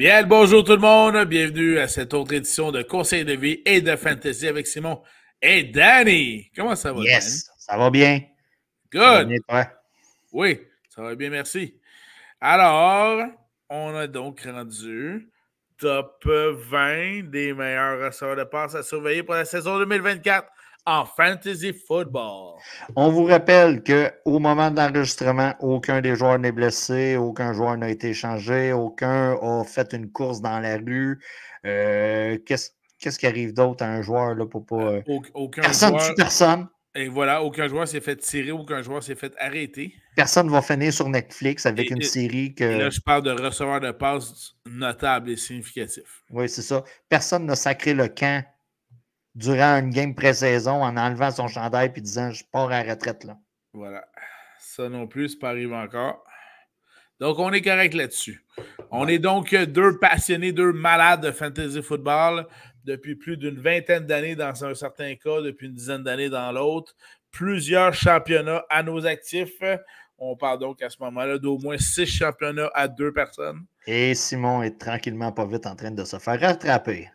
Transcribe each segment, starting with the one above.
Bien le bonjour tout le monde, bienvenue à cette autre édition de Conseil de vie et de Fantasy avec Simon et Danny. Comment ça va, Danny? Yes, ça va bien. Ça va Good! bien, toi? Oui, ça va bien, merci. Alors, on a donc rendu top 20 des meilleurs receveurs de passe à surveiller pour la saison 2024 en Fantasy Football. On vous rappelle qu'au moment de l'enregistrement, aucun des joueurs n'est blessé, aucun joueur n'a été échangé, aucun a fait une course dans la rue. Qu'est-ce qui arrive d'autre à un joueur là, pour pas. Aucun Personne joueur, tue personne. et voilà, aucun joueur s'est fait tirer, aucun joueur s'est fait arrêter. Personne va finir sur Netflix avec Et, une et- série et là, que. je parle de receveurs de passe notables et significatifs. Oui, c'est ça. Personne n'a sacré le camp durant une game pré-saison en enlevant son chandail et disant je pars à la retraite là. Voilà. Ça non plus, c'est pas arrivé encore. Donc, on est correct là-dessus. On est donc deux passionnés, deux malades de fantasy football depuis plus d'une vingtaine d'années dans un certain cas, depuis une dizaine d'années dans l'autre. Plusieurs championnats à nos actifs. On parle donc à ce moment-là d'au moins 6 championnats à 2 personnes. Et Simon est tranquillement pas vite en train de se faire rattraper.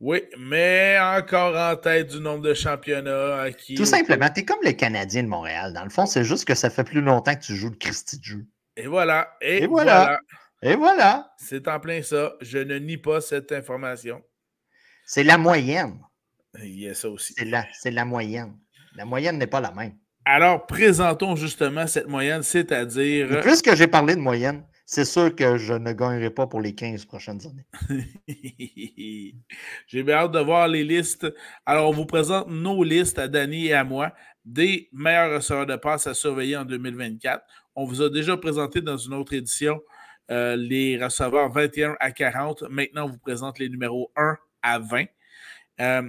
Oui, mais encore en tête du nombre de championnats acquis. Tout simplement, tu es comme le Canadien de Montréal. Dans le fond, c'est juste que ça fait plus longtemps que tu joues le Christy de jeu. Et voilà, et Et voilà. voilà. Et voilà. C'est en plein ça. Je ne nie pas cette information. C'est la moyenne. Il y a ça aussi. C'est la moyenne. La moyenne n'est pas la même. Alors, présentons justement cette moyenne, Et c'est-à-dire... puisque j'ai parlé de moyenne, c'est sûr que je ne gagnerai pas pour les 15 prochaines années. J'ai bien hâte de voir les listes. Alors, on vous présente nos listes à Danny et à moi des meilleurs receveurs de passe à surveiller en 2024. On vous a déjà présenté dans une autre édition les receveurs 21 à 40. Maintenant, on vous présente les numéros 1 à 20.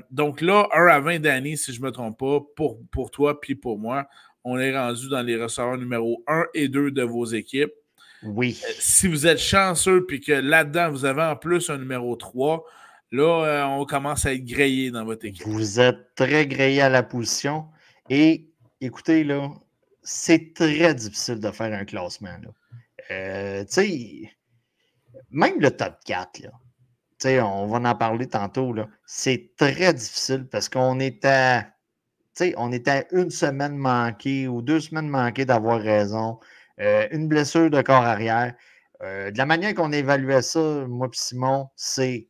Donc là, 1 à 20, Danny, si je ne me trompe pas, pour toi puis pour moi, on est rendu dans les receveurs numéro 1 et 2 de vos équipes. Oui. Si vous êtes chanceux puis que là-dedans, vous avez en plus un numéro 3, là, on commence à être grillé dans votre équipe. Vous êtes très grillé à la position. Et écoutez, là, c'est très difficile de faire un classement. Tu sais, même le top 4, là. On va en parler tantôt. C'est très difficile parce qu'on est à une semaine manquée ou 2 semaines manquées d'avoir raison. Une blessure de corps arrière. De la manière qu'on évaluait ça, moi et Simon, c'est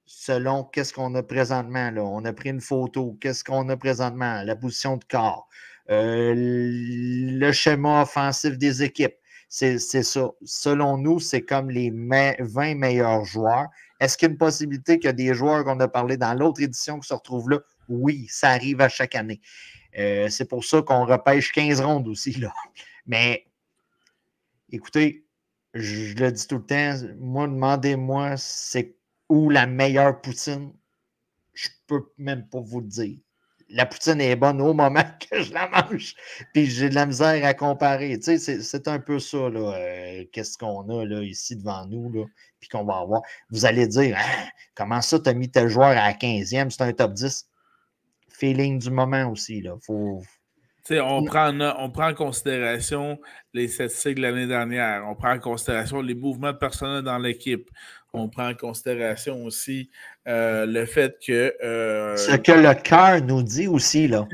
selon qu'est-ce qu'on a présentement. Là. On a pris une photo. Qu'est-ce qu'on a présentement? La position de corps. Le schéma offensif des équipes. C'est ça. Selon nous, c'est comme les 20 meilleurs joueurs. Est-ce qu'il y a une possibilité qu'il y a des joueurs qu'on a parlé dans l'autre édition qui se retrouvent là? Oui, ça arrive à chaque année. C'est pour ça qu'on repêche 15 rondes aussi. Là. Mais écoutez, je le dis tout le temps, moi, demandez-moi c'est où la meilleure poutine. Je peux même pas vous le dire. La poutine est bonne au moment que je la mange, puis j'ai de la misère à comparer. Tu sais, c'est un peu ça, là, qu'est-ce qu'on a là, ici devant nous, là, puis qu'on va avoir. Vous allez dire, ah, comment ça, tu as mis tel joueur à la 15e, c'est un top 10. Feeling du moment aussi, là. On prend en considération les statistiques de l'année dernière. On prend en considération les mouvements de personnel dans l'équipe. On prend en considération aussi le fait que... Ce que le cœur nous dit aussi, là.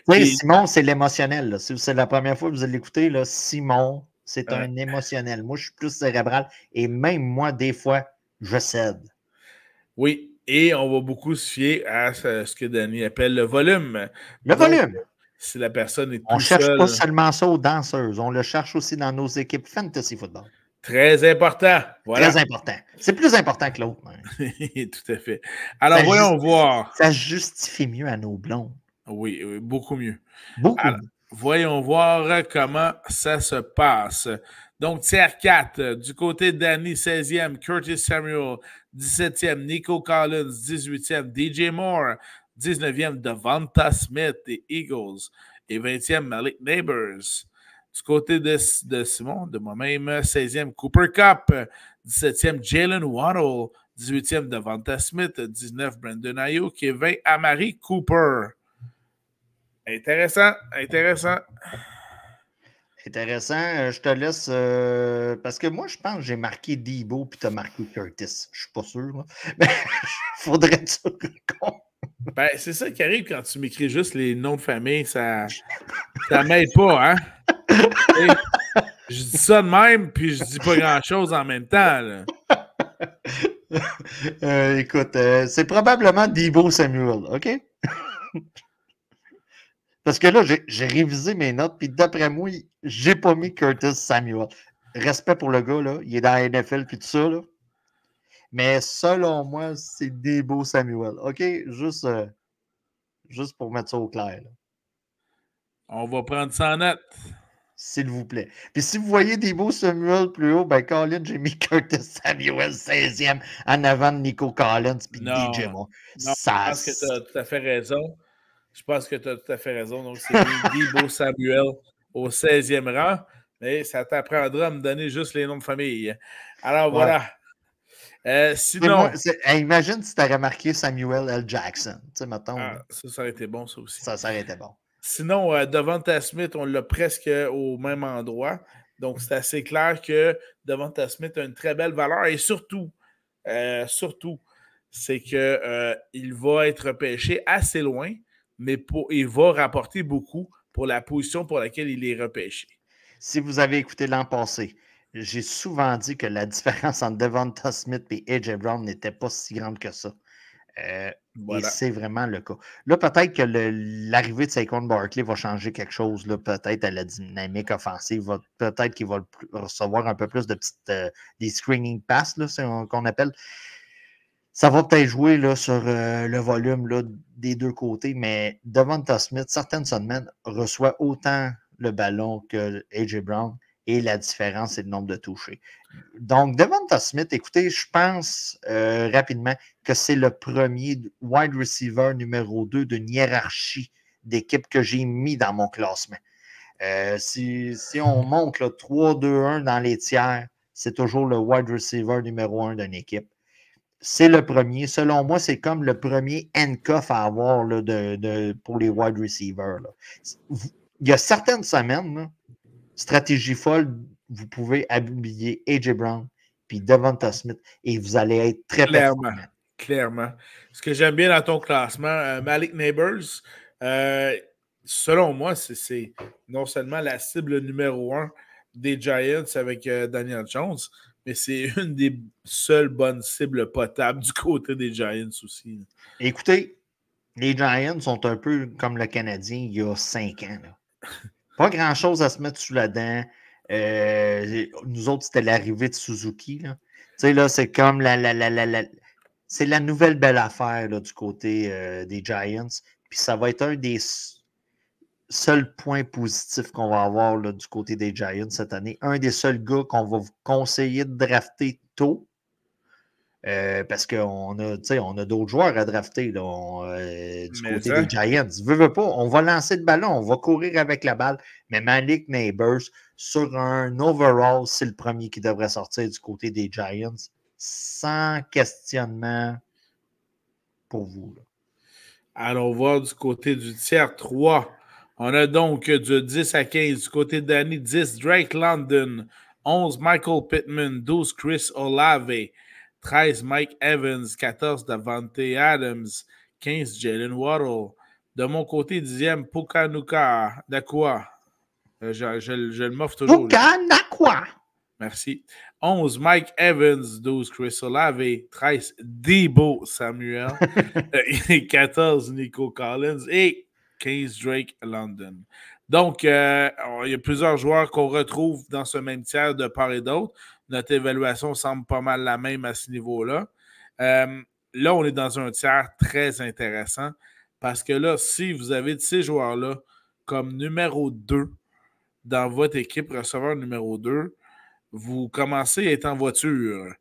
Puis, Simon, c'est l'émotionnel. Là. Si c'est la première fois que vous allez l'écouter, là, Simon, c'est un émotionnel. Moi, je suis plus cérébral. Et même moi, des fois, je cède. Oui, et on va beaucoup se fier à ce que Danny appelle le volume. Le Donc, volume. si la personne est On ne tout cherche seul... pas seulement ça aux danseuses. On le cherche aussi dans nos équipes fantasy football. Très important. Voilà. Très important. C'est plus important que l'autre. Tout à fait. Alors, voyons voir. Ça justifie mieux à nos blondes. Oui, beaucoup mieux. Beaucoup Alors, voyons voir comment ça se passe. Donc, tiers 4, du côté de Danny, 16e, Curtis Samuel, 17e, Nico Collins, 18e, DJ Moore, 19e, Devonta Smith des Eagles et 20e, Malik Neighbors. Du côté de Simon, de moi-même, 16e, Cooper Cup, 17e, Jalen Waddle, 18e, Devonta Smith, 19, Brandon Ayuk et 20, Amari Cooper. Intéressant, intéressant. Intéressant. Je te laisse. Parce que moi, je pense que j'ai marqué Debo puis tu as marqué Curtis. Je suis pas sûr. Là. Mais faudrait-tu Ben, c'est ça qui arrive quand tu m'écris juste les noms de famille. Ça m'aide pas, hein? Et je dis ça de même, puis je dis pas grand-chose en même temps. Là. Écoute, c'est probablement Debo Samuel, OK? Parce que là, j'ai révisé mes notes, puis d'après moi, j'ai pas mis Curtis Samuel. Respect pour le gars, là. Il est dans la NFL, puis tout ça, là. Mais selon moi, c'est Debo Samuel. OK? Juste pour mettre ça au clair, là. On va prendre ça en note. S'il vous plaît. Puis si vous voyez Debo Samuel plus haut, ben Colin, j'ai mis Curtis Samuel 16e en avant de Nico Collins puis DJ Moore. Non, je pense que tu as tout à fait raison. Donc, c'est bien Debo Samuel au 16e rang. Mais ça t'apprendra à me donner juste les noms de famille. Alors, voilà. Sinon... imagine si tu aurais marqué Samuel L. Jackson. Tu sais, mettons. Ça aurait été bon, ça aussi. Ça aurait été bon. Sinon, Devonta Smith, on l'a presque au même endroit. Donc, c'est assez clair que Devonta Smith a une très belle valeur. Et surtout, c'est qu'il va être repêché assez loin, mais il va rapporter beaucoup pour la position pour laquelle il est repêché. Si vous avez écouté l'an passé, j'ai souvent dit que la différence entre Devonta Smith et AJ Brown n'était pas si grande que ça. Voilà. Et c'est vraiment le cas. Là, peut-être que l'arrivée de Saquon Barkley va changer quelque chose, là, peut-être à la dynamique offensive. Peut-être qu'il va recevoir un peu plus de petites des screening passes, qu'on appelle. Ça va peut-être jouer là, sur le volume là, des deux côtés, mais Devonta Smith, certaines semaines, reçoit autant le ballon que AJ Brown. Et la différence, c'est le nombre de touchés. Donc, Devonta Smith, écoutez, je pense rapidement que c'est le premier wide receiver numéro 2 d'une hiérarchie d'équipe que j'ai mis dans mon classement. Si on monte 3-2-1 dans les tiers, c'est toujours le wide receiver numéro 1 d'une équipe. C'est le premier. Selon moi, c'est comme le premier handcuff à avoir là, pour les wide receivers. Là. Il y a certaines semaines, là, stratégie folle, vous pouvez habiller AJ Brown puis Devonta Smith et vous allez être très performant. Clairement. Ce que j'aime bien dans ton classement, Malik Neighbors, selon moi, c'est non seulement la cible numéro 1 des Giants avec Daniel Jones, mais c'est une des seules bonnes cibles potables du côté des Giants aussi. Écoutez, les Giants sont un peu comme le Canadien il y a 5 ans. Là. Pas grand-chose à se mettre sous la dent. Nous autres, c'était l'arrivée de Suzuki. Tu sais, là, c'est comme c'est la nouvelle belle affaire là, du côté des Giants. Puis ça va être un des seuls points positifs qu'on va avoir là, du côté des Giants cette année. Un des seuls gars qu'on va vous conseiller de drafter tôt. Parce qu'on a d'autres joueurs à drafter là, du côté des Giants. Veux pas, on va lancer le ballon, on va courir avec la balle. Mais Malik Neighbors, sur un overall, c'est le premier qui devrait sortir du côté des Giants, sans questionnement pour vous. Là. Allons voir du côté du tiers 3. On a donc du 10 à 15 du côté de Danny, 10 Drake London, 11 Michael Pittman, 12 Chris Olave, 13 Mike Evans, 14 Davante Adams, 15 Jalen Waddle. De mon côté, 10e Puka Nacua. Je le m'offre toujours. Puka Nacua. Merci. 11 Mike Evans, 12 Chris Olave, 13 Debo Samuel, 14 Nico Collins et 15 Drake London. Donc, il y a plusieurs joueurs qu'on retrouve dans ce même tiers de part et d'autre. Notre évaluation semble pas mal la même à ce niveau-là. Là, on est dans un tiers très intéressant parce que là, si vous avez de ces joueurs-là comme numéro 2 dans votre équipe, receveur numéro 2, vous commencez à être en voiture.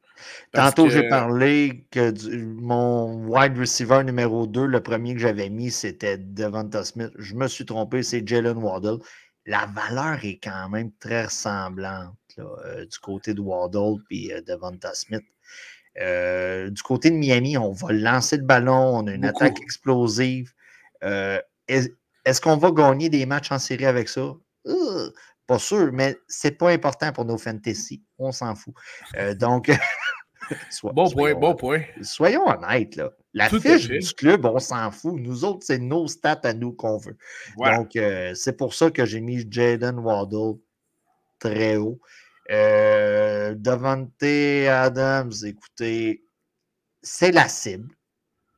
Tantôt, j'ai parlé que mon wide receiver numéro 2, le premier que j'avais mis, c'était Devonta Smith. Je me suis trompé, c'est Jalen Waddle. La valeur est quand même très ressemblante là, du côté de Waddle et Devonta Smith. Du côté de Miami, on va lancer le ballon, on a une attaque explosive. Est-ce qu'on va gagner des matchs en série avec ça? Pas sûr, mais c'est pas important pour nos fantasy. On s'en fout. Donc, Bon point, bon point. Soyons honnêtes, là. La Tout à fiche fait. du club, on s'en fout. Nous autres, c'est nos stats à nous qu'on veut. Voilà. Donc, c'est pour ça que j'ai mis Jaden Waddle très haut. Davante Adams, écoutez, c'est la cible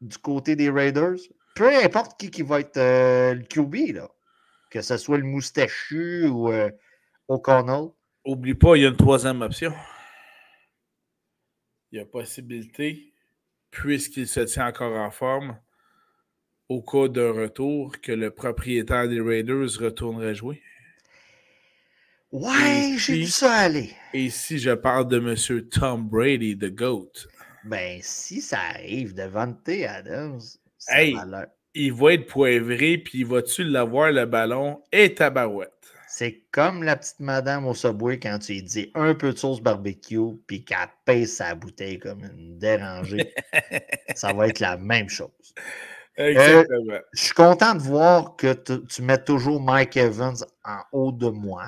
du côté des Raiders. Peu importe qui va être le QB, là. Que ce soit le moustachu ou O'Connell. Oublie pas, il y a une troisième option. Il y a possibilité, puisqu'il se tient encore en forme, au cas d'un retour, que le propriétaire des Raiders retournerait jouer. Ouais, j'ai vu ça aller. Et si je parle de M. Tom Brady, the GOAT? Ben, si ça arrive, Davante Adams, ça Hey, il va être poivré, puis va-tu l'avoir le ballon et tabarouette? C'est comme la petite madame au Subway quand tu lui dis un peu de sauce barbecue puis qu'elle pèse sa bouteille comme une dérangée. Ça va être la même chose. Exactement. Je suis content de voir que tu mets toujours Mike Evans en haut de moi.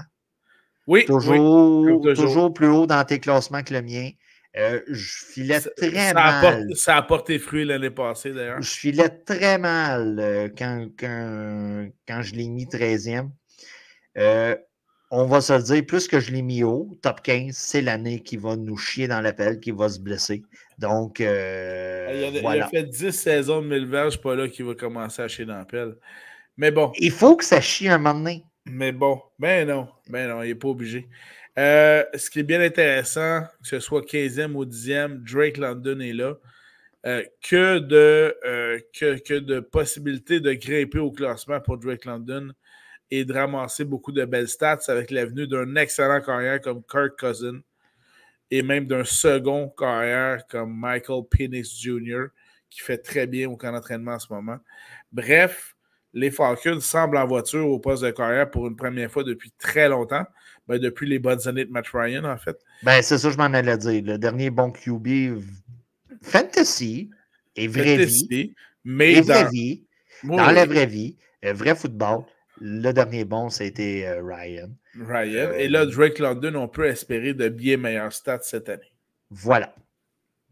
Oui, toujours plus haut dans tes classements que le mien. Je filais très mal. Ça a porté fruit l'année passée, d'ailleurs. Je filais très mal quand je l'ai mis 13e. On va se le dire, plus que je l'ai mis haut, top 15, c'est l'année qui va nous chier dans l'appel, qui va se blesser. Donc, il voilà. a fait 10 saisons de 1000 verges, pas là qu'il va commencer à chier dans l'appel. Mais bon. Il faut que ça chie un moment donné. Mais bon, ben non, il n'est pas obligé. Ce qui est bien intéressant, que ce soit 15e ou 10e, Drake London est là. Que de possibilités de grimper au classement pour Drake London et de ramasser beaucoup de belles stats avec l'avenue d'un excellent carrière comme Kirk Cousins et même d'un second carrière comme Michael Penix Jr. qui fait très bien au camp d'entraînement en ce moment. Bref, les Falcons semblent en voiture au poste de carrière pour une première fois depuis très longtemps. Ben, depuis les bonnes années de Matt Ryan, en fait. Ben, c'est ça que je m'en allais dire. Le dernier bon QB fantasy et vraie vie. Mais dans la vraie vie, vrai football, le dernier bon, c'était Ryan. Et là, Drake London, on peut espérer de bien meilleurs stats cette année. Voilà.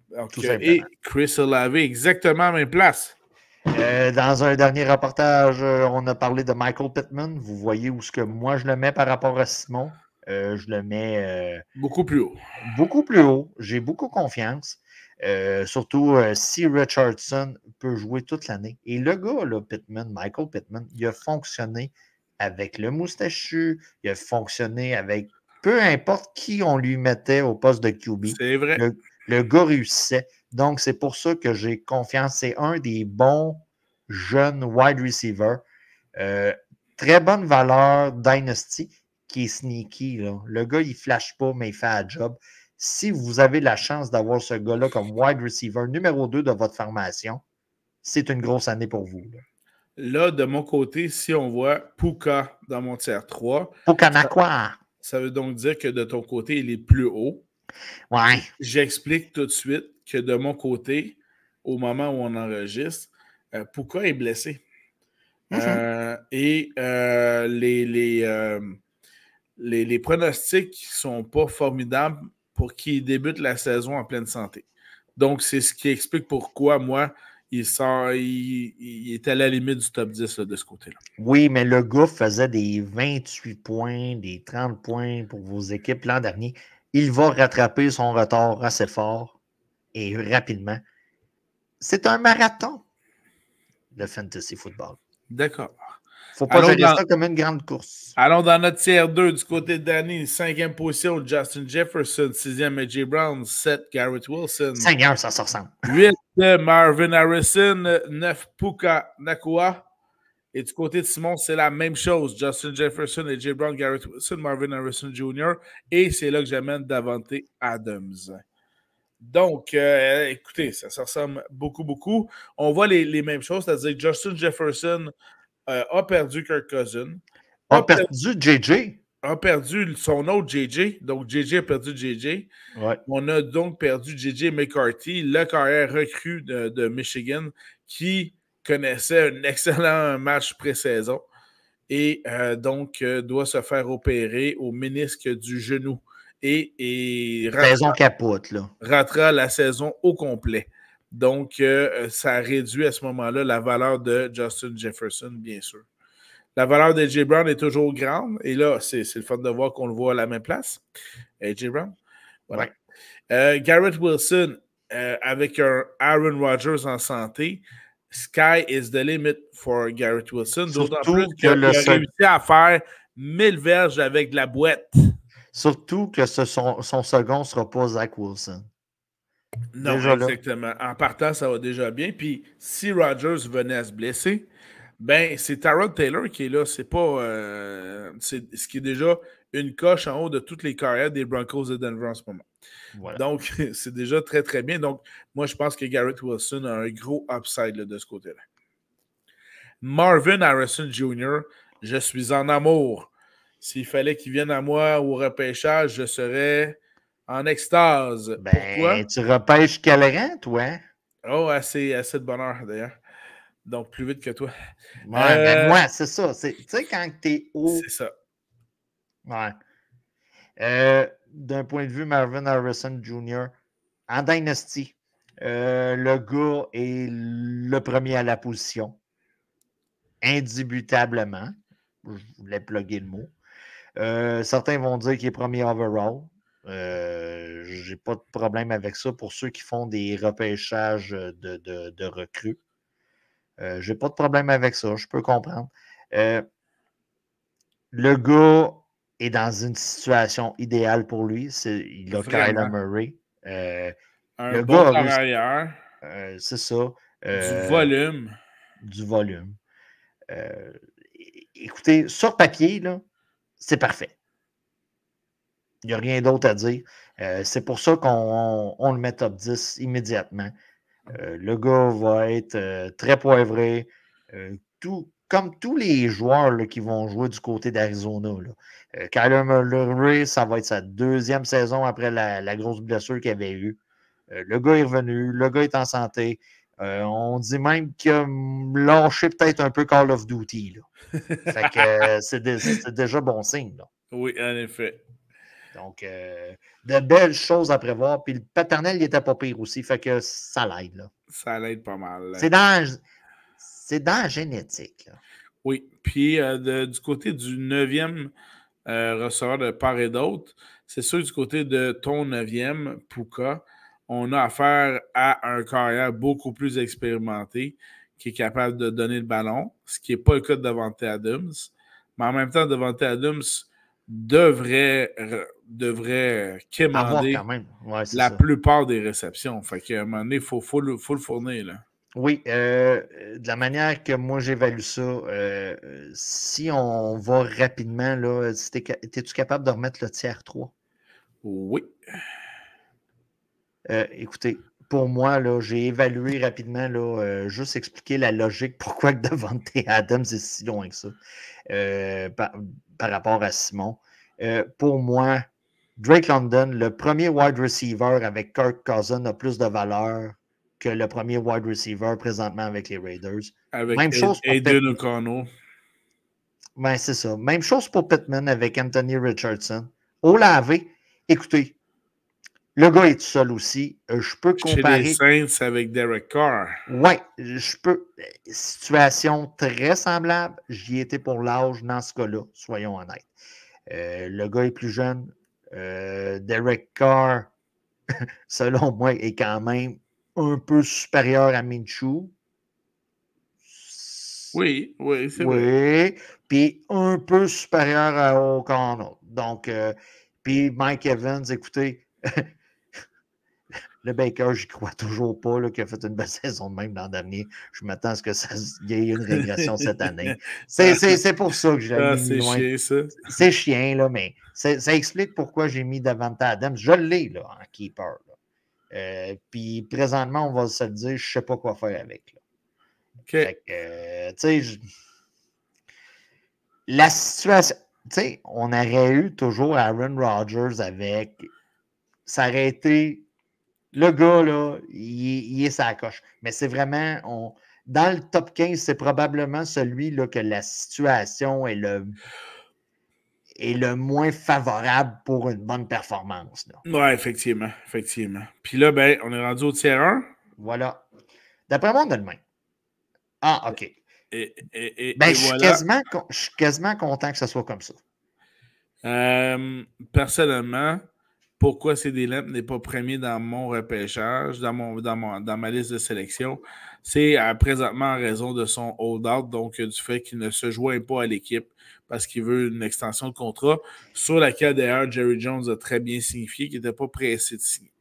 Donc, et Chris Olave, exactement à la même place. Dans un dernier reportage, on a parlé de Michael Pittman. Vous voyez où ce que moi je le mets par rapport à Simon. Je le mets beaucoup plus haut. Beaucoup plus haut. J'ai beaucoup confiance. Surtout si Richardson peut jouer toute l'année. Et le gars, là, Michael Pittman, il a fonctionné avec le moustachu, il a fonctionné avec peu importe qui on lui mettait au poste de QB. C'est vrai. Le gars réussissait. Donc, c'est pour ça que j'ai confiance. C'est un des bons jeunes wide receivers. Très bonne valeur Dynasty qui est sneaky. Là. Le gars, il ne flash pas, mais il fait un job. Si vous avez la chance d'avoir ce gars-là comme wide receiver numéro 2 de votre formation, c'est une grosse année pour vous. Là, de mon côté, si on voit Puka dans mon tiers 3, ça veut donc dire que de ton côté, il est plus haut. Ouais. J'explique tout de suite que de mon côté, au moment où on enregistre, Puka est blessé. Et les pronostics ne sont pas formidables pour qu'il débute la saison en pleine santé. Donc, c'est ce qui explique pourquoi, moi, il est à la limite du top 10 là, de ce côté-là. Oui, mais le gars faisait des 28 points, des 30 points pour vos équipes l'an dernier. Il va rattraper son retard assez fort et rapidement. C'est un marathon, le fantasy football. D'accord. Faut pas gérer ça comme une grande course. Allons dans notre tiers 2 du côté de Danny. 5e position, Justin Jefferson. 6e, A.J. Brown. 7, Garrett Wilson. Seigneur, ça se ressemble. 8, Marvin Harrison. 9, Puka Nacua. Et du côté de Simon, c'est la même chose. Justin Jefferson, A.J. Brown, Garrett Wilson, Marvin Harrison Jr. Et c'est là que j'amène Davante Adams. Donc, écoutez, ça se ressemble beaucoup, beaucoup. On voit les mêmes choses, c'est-à-dire que Justin Jefferson a perdu Kirk Cousins. A perdu JJ. A perdu son autre JJ. Donc, JJ a perdu JJ. Ouais. On a donc perdu JJ McCarthy, le carrière recrue de Michigan, qui connaissait un excellent match pré-saison. et donc doit se faire opérer au ménisque du genou et Saison capote, là. ratera la saison au complet. Donc, ça réduit à ce moment-là la valeur de Justin Jefferson, bien sûr. La valeur d'A.J. Brown est toujours grande. Et là, c'est le fun de voir qu'on le voit à la même place. A.J. Brown. Voilà. Ouais. Garrett Wilson, avec un Aaron Rodgers en santé, sky is the limit for Garrett Wilson. D'autant plus qu'il a réussi à faire 1000 verges avec de la boîte. Surtout que son second ne sera pas Zach Wilson. Non, déjà exactement. Là. En partant, ça va déjà bien. Puis si Rodgers venait à se blesser, ben c'est Tyrod Taylor qui est là. C'est pas c'est ce qui est déjà une coche en haut de toutes les carrières des Broncos de Denver en ce moment. Voilà. Donc, c'est déjà très, très bien. Donc, moi, je pense que Garrett Wilson a un gros upside là, de ce côté-là. Marvin Harrison Jr., je suis en amour. S'il fallait qu'il vienne à moi au repêchage, je serais en extase. Ben, pourquoi? Tu repêches quel rang, toi? Oh, assez de bonheur, d'ailleurs. Donc, plus vite que toi. Ouais, ben moi, c'est ça. Tu sais, quand t'es haut... C'est ça. Ouais. D'un point de vue Marvin Harrison Jr., en Dynasty, le gars est le premier à la position. Indubitablement. Je voulais plugger le mot. Certains vont dire qu'il est premier overall. J'ai pas de problème avec ça pour ceux qui font des repêchages de recrues. J'ai pas de problème avec ça, je peux comprendre. Le gars est dans une situation idéale pour lui. Il a Kyler Murray. Un bon carrière. C'est ça. Du volume. Du volume. Écoutez, sur papier, là, c'est parfait. Il n'y a rien d'autre à dire. C'est pour ça qu'on le met top 10 immédiatement. Le gars va être très poivré. Comme tous les joueurs là, qui vont jouer du côté d'Arizona. Kyler Murray, ça va être sa deuxième saison après la grosse blessure qu'il avait eue. Le gars est revenu. Le gars est en santé. On dit même qu'il a lâché peut-être un peu Call of Duty. Là. Fait que c'est déjà bon signe. Là. Oui, en effet. Donc, de belles choses à prévoir. Puis le paternel, il n'était pas pire aussi. Fait que ça l'aide. Là. Ça l'aide pas mal. C'est dans la génétique. Là. Oui. Puis du côté du 9e receveur de part et d'autre, c'est sûr du côté de ton 9e, Puka, on a affaire à un carrière beaucoup plus expérimenté qui est capable de donner le ballon, ce qui n'est pas le cas de Davante Adams. Mais en même temps, Davante Adams devrait quémander la plupart des réceptions. Fait qu'à un moment donné, il faut le fournir. Là. Oui, de la manière que moi j'évalue ça, si on va rapidement, là, es-tu capable de remettre le tiers 3? Oui. Écoutez, pour moi, là, j'ai évalué rapidement, là, juste expliquer la logique, pourquoi que Davante Adams est si loin que ça par rapport à Simon. Pour moi, Drake London, le premier wide receiver avec Kirk Cousins a plus de valeur que le premier wide receiver présentement avec les Raiders. Avec même chose pour Aiden O'Connell. Ben, c'est ça. Même chose pour Pittman avec Anthony Richardson. Olave, écoutez, le gars est tout seul aussi. Je peux comparer. Chez les Saints avec Derek Carr. Oui, je peux. Situation très semblable. J'y étais pour l'âge dans ce cas-là, soyons honnêtes. Le gars est plus jeune. Derek Carr, selon moi, est quand même un peu supérieur à Minshew. Oui, c'est vrai. Oui, puis un peu supérieur à O'Connell. Donc, puis Mike Evans, écoutez, le Baker, j'y crois toujours pas qu'il a fait une belle saison de même l'an dernier. Je m'attends à ce qu'il y ait une régression cette année. C'est pour ça que je l'ai mis loin. C'est chiant, ça. C'est chiant, là, mais ça explique pourquoi j'ai mis Davante Adams. Je l'ai, là, en keeper. Puis présentement, on va se le dire, je ne sais pas quoi faire avec. Là. Okay. Tu sais, la situation, tu sais, on aurait eu toujours Aaron Rodgers avec, ça aurait été, le gars, là, il est sa coche. Mais c'est vraiment, dans le top 15, c'est probablement celui là, que la situation est le moins favorable pour une bonne performance. Là. Ouais, effectivement. Puis là, ben, on est rendu au tiers 1. Voilà. D'après moi, on a le même. Ah, OK. Et Je suis voilà. quasiment content que ce soit comme ça. Personnellement, pourquoi CD Lamb n'est pas premier dans mon repêchage, dans ma liste de sélection, c'est présentement en raison de son hold-out, donc du fait qu'il ne se joint pas à l'équipe parce qu'il veut une extension de contrat, sur laquelle d'ailleurs Jerry Jones a très bien signifié qu'il n'était pas pressé de signer.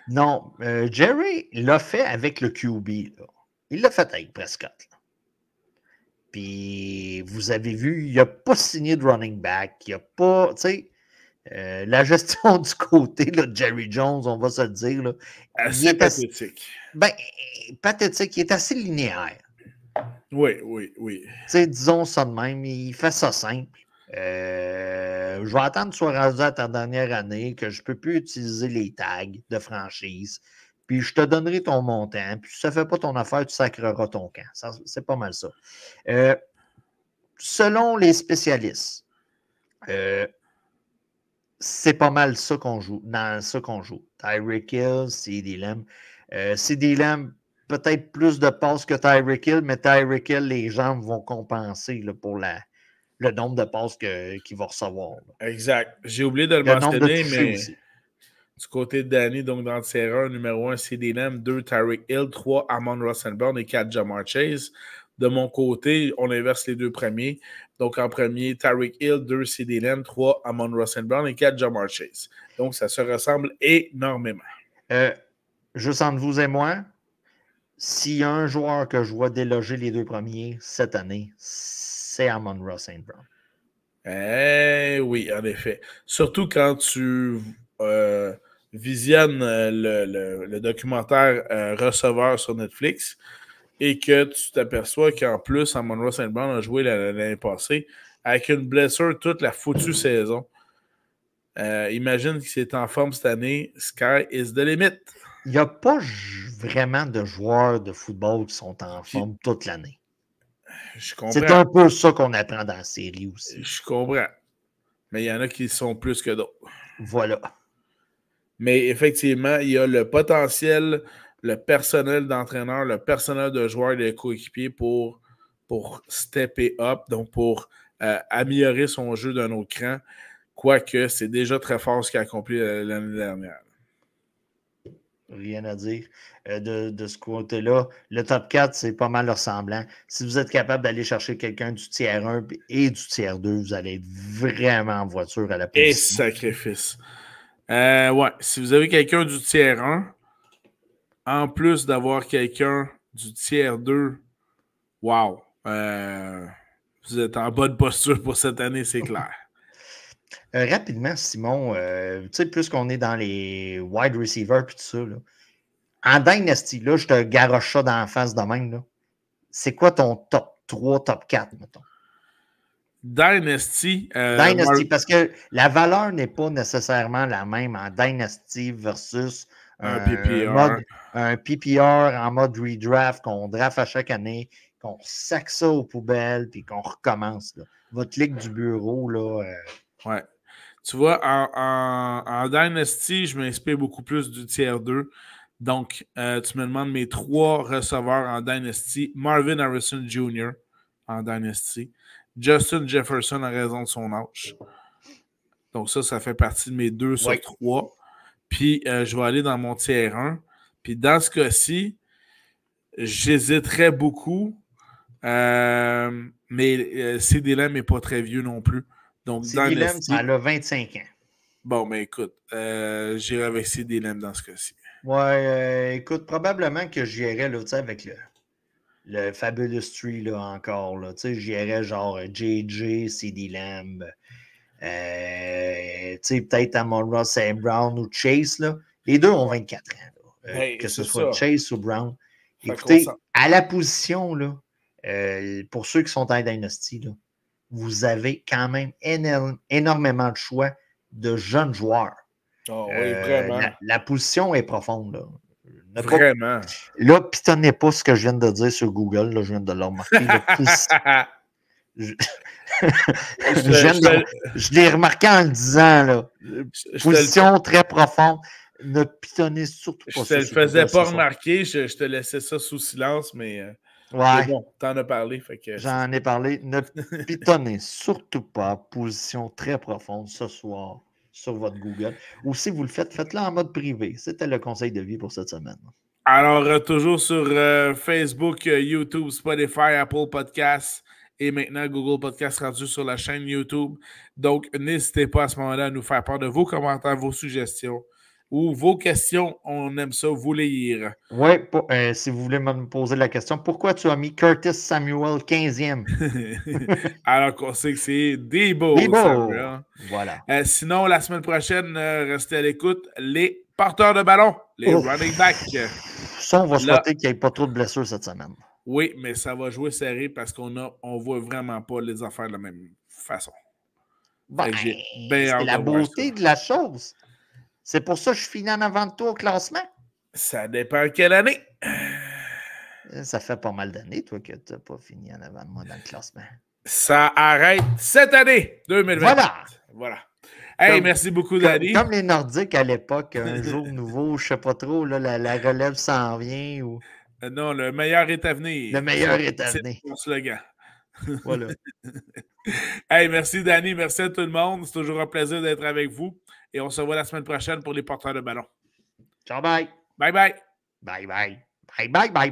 Non, Jerry l'a fait avec le QB. Là. Il l'a fait avec Prescott. Là. Puis, vous avez vu, il n'a pas signé de running back. Il n'a pas, tu sais, la gestion du côté là, de Jerry Jones, on va se le dire, là, Assez pathétique. Pathétique, il est assez linéaire. Oui. Tu sais, disons ça de même, il fait ça simple. Je vais attendre que tu sois rendu à ta dernière année, que je ne peux plus utiliser les tags de franchise. Puis je te donnerai ton montant. Puis si ça ne fait pas ton affaire, tu sacreras ton camp. C'est pas mal ça. Selon les spécialistes, c'est pas mal ça qu'on joue. Dans ça qu'on joue. Tyreek Hill, CD Lamb. CD Lamb, peut-être plus de passes que Tyreek Hill, mais Tyreek Hill, les gens vont compenser là, pour le nombre de passes qu'il va recevoir. Là. Exact. J'ai oublié de le mentionner, mais aussi. Du côté de Danny, donc dans le serreur, numéro 1, CD Lamb, 2, Tyreek Hill, 3, Amon-Ra St. Brown et 4, Ja'Marr Chase. De mon côté, on inverse les deux premiers. Donc en premier, Tyreek Hill, 2, CD Lamb, 3, Amon-Ra St. Brown et 4, Ja'Marr Chase. Donc ça se ressemble énormément. Juste entre vous et moi, s'il y a un joueur que je vois déloger les deux premiers cette année, c'est Amon-Ra St. Brown. Oui, en effet. Surtout quand tu visionnes le documentaire Receveur sur Netflix et que tu t'aperçois qu'en plus, Amon-Ra St. Brown a joué l'année passée avec une blessure toute la foutue saison. Imagine qu'il est en forme cette année. Sky is the limit. Il n'y a pas vraiment de joueurs de football qui sont en forme toute l'année. Je comprends. C'est un peu ça qu'on apprend dans la série aussi. Je comprends. Mais il y en a qui sont plus que d'autres. Voilà. Mais effectivement, il y a le potentiel, le personnel d'entraîneur, le personnel de joueurs et de coéquipiers pour stepper up, donc pour améliorer son jeu d'un autre cran, quoique c'est déjà très fort ce qu'il a accompli l'année dernière. Rien à dire de ce côté-là. Le top 4, c'est pas mal ressemblant. Si vous êtes capable d'aller chercher quelqu'un du tiers 1 et du tiers 2, vous allez être vraiment en voiture à la position. Et sacrifice. Ouais, si vous avez quelqu'un du tiers 1, en plus d'avoir quelqu'un du tiers 2, wow. Vous êtes en bonne posture pour cette année, c'est clair. Rapidement, Simon, tu sais, plus qu'on est dans les wide receivers et tout ça, là, en Dynasty, là, je te garoche ça dans la face de même. Là. C'est quoi ton top 3, top 4, mettons? Dynasty. Parce que la valeur n'est pas nécessairement la même en Dynasty versus un PPR. Un PPR en mode redraft qu'on draft à chaque année, qu'on sac ça aux poubelles puis qu'on recommence. Là. Votre ligue du bureau, là. Ouais. Tu vois, en Dynasty, je m'inspire beaucoup plus du tiers 2. Donc, tu me demandes mes 3 receveurs en Dynasty. Marvin Harrison Jr. en Dynasty. Justin Jefferson en raison de son âge. Donc ça fait partie de mes 2 sur 3. Puis, je vais aller dans mon tiers 1. Puis, dans ce cas-ci, j'hésiterais beaucoup. Mais CD Lamb n'est pas très vieux non plus. Donc, CD Lamb, ça a 25 ans. Bon, mais écoute, j'irai avec CD Lamb dans ce cas-ci. Ouais, écoute, probablement que j'irais là, avec le Fabulous Tree là, encore. Là, j'irais genre JJ, CD Lamb, peut-être Amon-Ra St. Brown ou Chase. Là. Les deux ont 24 ans. Là, que ce soit Chase ou Brown. Écoutez, à la position, là, pour ceux qui sont en Dynasty, là, vous avez quand même énormément de choix de jeunes joueurs. Oh, oui, vraiment. La position est profonde. Là. Vraiment. Là, pitonnez pas ce que je viens de dire sur Google. Là, je viens de le remarquer. Là, je l'ai remarqué en le disant. Là. Position très profonde. Ne pitonnez surtout pas ça. Je te le faisais pas remarquer. Je te laissais ça sous silence, mais bon, t'en as parlé. J'en ai parlé. Ne pitonnez surtout pas. Position très profonde ce soir sur votre Google. Ou si vous le faites, faites-le en mode privé. C'était le conseil de vie pour cette semaine. Alors, toujours sur Facebook, YouTube, Spotify, Apple Podcasts et maintenant Google Podcasts rendu sur la chaîne YouTube. Donc, n'hésitez pas à ce moment-là à nous faire part de vos commentaires, vos suggestions ou vos questions. On aime ça, vous les lire. Oui, si vous voulez me poser la question, pourquoi tu as mis Curtis Samuel 15e? Alors qu'on sait que c'est Deebo Samuel. Voilà. Sinon, la semaine prochaine, restez à l'écoute. Les porteurs de ballon, les running backs. Ça, on va souhaiter qu'il n'y ait pas trop de blessures cette semaine. Oui, mais ça va jouer serré parce qu'on voit vraiment pas les affaires de la même façon. C'est la beauté de la chose. C'est pour ça que je finis en avant de toi au classement. Ça dépend quelle année. Ça fait pas mal d'années, toi, que tu n'as pas fini en avant de moi dans le classement. Ça arrête cette année, 2020. Voilà. Hey, merci beaucoup, Danny. Comme les Nordiques à l'époque, un jour nouveau, je ne sais pas trop, là, la relève s'en vient. Ou... non, le meilleur est à venir. Le meilleur est à venir. C'est mon slogan. Voilà. Hey, merci, Danny. Merci à tout le monde. C'est toujours un plaisir d'être avec vous. Et on se revoit la semaine prochaine pour les porteurs de ballon. Ciao, bye. Bye, bye. Bye, bye. Bye, bye, bye, bye.